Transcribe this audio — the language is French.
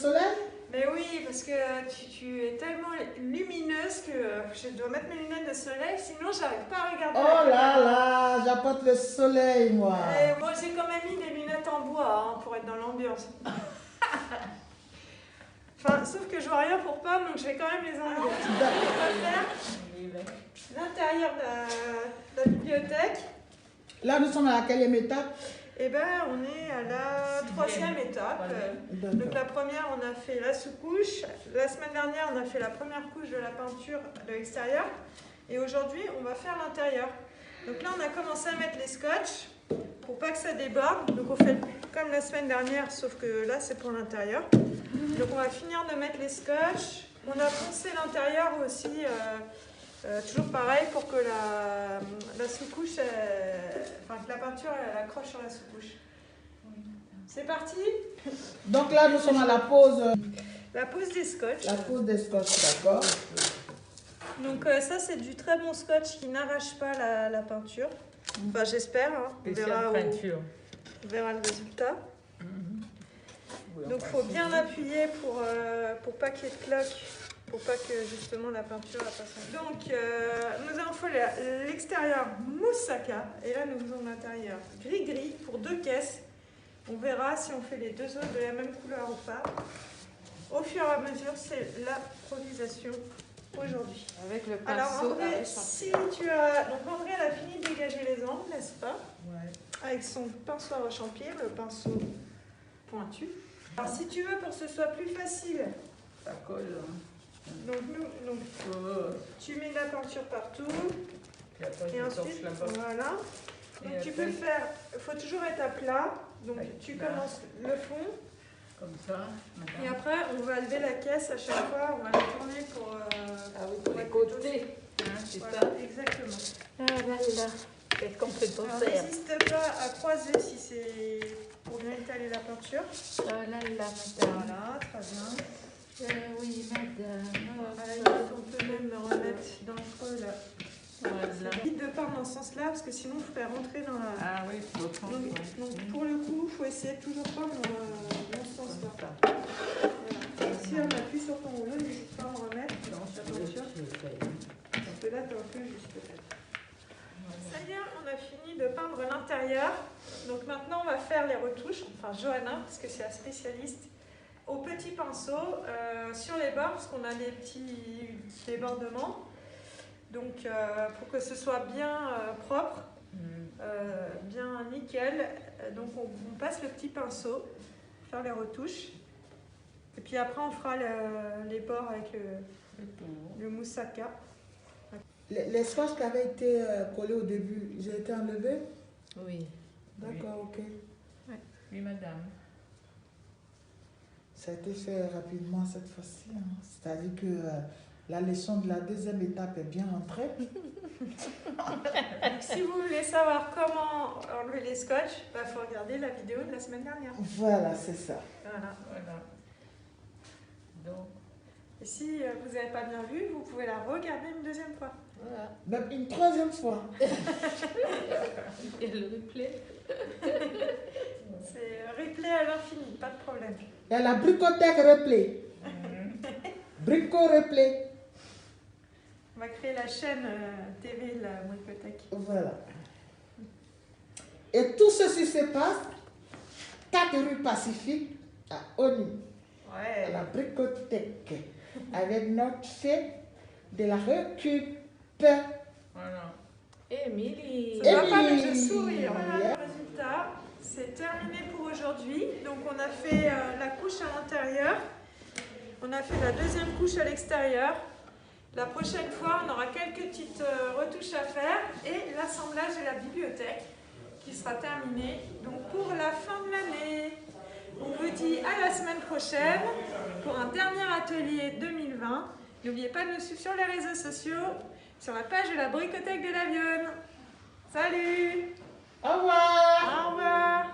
soleil? Mais oui, parce que tu es tellement lumineuse que je dois mettre mes lunettes de soleil, sinon j'arrive pas à regarder. Oh là là, j'apporte le soleil, moi. Et moi j'ai quand même mis des lunettes en bois pour être dans l'ambiance. Enfin, sauf que je vois rien pour Pomme, donc je vais quand même les enlever. On va faire l'intérieur de la bibliothèque. Là, nous sommes à la quelle étape? Eh bien, on est à la 3e étape. Donc la première, on a fait la sous-couche. La semaine dernière, on a fait la première couche de la peinture de l'extérieur. Et aujourd'hui, on va faire l'intérieur. Donc là, on a commencé à mettre les scotch pour pas que ça déborde. Donc on fait comme la semaine dernière, sauf que là, c'est pour l'intérieur. Donc on va finir de mettre les scotch. On a poncé l'intérieur aussi. Toujours pareil pour que la sous-couche, que la peinture elle accroche sur la sous-couche. C'est parti. Donc là, nous sommes à la pause. La pose des scotch. La pause des scotch, d'accord. Donc ça, c'est du très bon scotch qui n'arrache pas la peinture. Enfin, j'espère. Hein. On verra le résultat. Donc il faut bien appuyer pour pas qu'il y ait de cloque. Pour pas que justement la peinture la passe. Donc nous avons fait l'extérieur moussaka et là nous faisons l'intérieur gris-gris pour 2 caisses. On verra si on fait les 2 autres de la même couleur ou pas. Au fur et à mesure, c'est l'improvisation aujourd'hui. Avec le pinceau. Alors André, si tu as... Donc André elle a fini de dégager les angles, n'est-ce pas? Ouais. Avec son pinceau à rechampir, le pinceau pointu. Alors si tu veux, pour que ce soit plus facile, Ça colle. donc tu mets de la peinture partout. Et ensuite, voilà. Donc tu peux faire, il faut toujours être à plat. Donc tu commences le fond. Comme ça. Et après, on va lever la caisse à chaque fois. On va la tourner pour... pour les côtés. C'est voilà, ça. exactement. Ah là là. Peut-être qu'on peut pas Alors faire. n'hésite pas à croiser si c'est pour bien étaler la peinture. Ah là là, madame. Voilà, très bien. Oui, madame. À la limite, on peut même le remettre dans le creux là. Voilà. Évite de peindre dans ce sens-là parce que sinon, il faudrait rentrer dans la... Ah oui, il faut prendre. Donc pour le coup, il faut essayer de toujours peindre dans ce sens-là. Voilà. Si on appuie sur ton rouleau, n'hésite pas à en remettre dans la peinture. Parce que là, tu es un peu juste peut-être. Ça y est, on a fini de peindre l'intérieur. Donc maintenant, on va faire les retouches. Enfin, Johanna, parce que c'est la spécialiste. Au petit pinceau, sur les bords, parce qu'on a des petits débordements. Donc, pour que ce soit bien propre, bien nickel, donc on passe le petit pinceau, faire les retouches. Et puis après, on fera les bords avec le moussaka. Les scotch qui avaient été collés au début, ils ont été enlevés? Oui. D'accord, ok. Oui, madame. Ça a été fait rapidement cette fois-ci. Hein. C'est-à-dire que la leçon de la 2e étape est bien entrée. Si vous voulez savoir comment enlever les scotch, il faut regarder la vidéo de la semaine dernière. Voilà, c'est ça. Voilà. Donc, Et si vous n'avez pas bien vu, vous pouvez la regarder une 2e fois. voilà. Même une 3e fois. Et le replay. C'est replay à l'infini, pas de problème. Il y a la bricothèque replay. Brico replay. On va créer la chaîne TV, la bricothèque. Voilà. Et tout ceci se passe 4 rue Pacifique à Oni, à la bricothèque, avec notre fée de la récup. Voilà. Émilie. Ça ne va pas, mais je souris. Voilà le résultat. C'est terminé pour aujourd'hui. Donc on a fait la couche à l'intérieur. On a fait la 2e couche à l'extérieur. La prochaine fois, on aura quelques petites retouches à faire et l'assemblage de la bibliothèque qui sera terminé donc pour la fin de l'année. On vous dit à la semaine prochaine pour un dernier atelier 2020. N'oubliez pas de nous suivre sur les réseaux sociaux, sur la page de la bricothèque de la Lyonne. Salut! Au revoir! Au revoir!